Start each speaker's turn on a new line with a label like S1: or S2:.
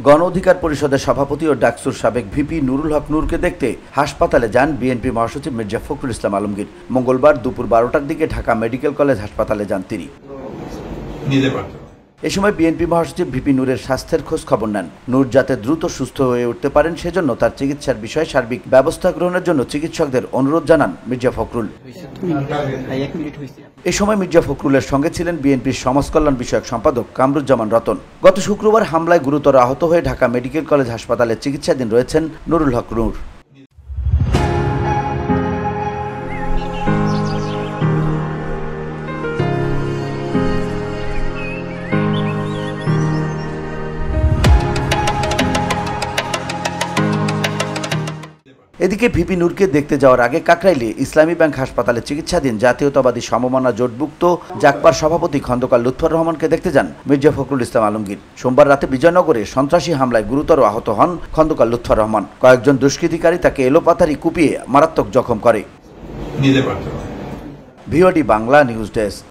S1: গণ অধিকার পরিষদের সভাপতি ও ডাকসুর সাবেক ভিপি নুরুল হক নূরকে দেখতে হাসপাতালে যান বিএনপি মহাসচিব মির্জা ফখরুল ইসলাম আলমগীর। মঙ্গলবার দুপুর 12টার দিকে ঢাকা মেডিকেল কলেজ হাসপাতালে যান তিনি। এ সময় বিএনপি মহাসচিব ভিপি নূরের স্বাস্থ্যের খোঁজ খবর নেন। নূর যাতে দ্রুত সুস্থ হয়ে উঠতে পারেন সেজন্য তার চিকিৎসার বিষয়ে সার্বিক ব্যবস্থা গ্রহণের জন্য চিকিৎসকদের অনুরোধ জানান মির্জা ফখরুল। এ সময় মির্জা ফখরুলের সঙ্গে ছিলেন বিএনপির সমাজকল্যাণ বিষয়ক সম্পাদক কামরুজ্জামান রতন। গত শুক্রবার হামলায় গুরুতর আহত হয়ে ঢাকা মেডিকেল কলেজ হাসপাতালে চিকিৎসাধীন রয়েছেন নুরুল হক নূর। এদিকে ভিপি নূরকে দেখতে যাওয়ার আগে কাকরাইলে ইসলামী ব্যাংক হাসপাতালে চিকিৎসাধীন জাতীয়তাবাদী সমমনা জোটভুক্ত জাকপার সভাপতি খন্দকার লুৎফর রহমানকে দেখতে যান মির্জা ফখরুল ইসলাম আলমগীর। সোমবার রাতে বিজয়নগরে সন্ত্রাসী হামলায় গুরুতর আহত হন খন্দকার লুৎফর রহমান। কয়েকজন দুষ্কৃতিকারী তাকে এলোপাতাড়ি কুপিয়ে মারাত্মক জখম করে। VOD Bangla news desk.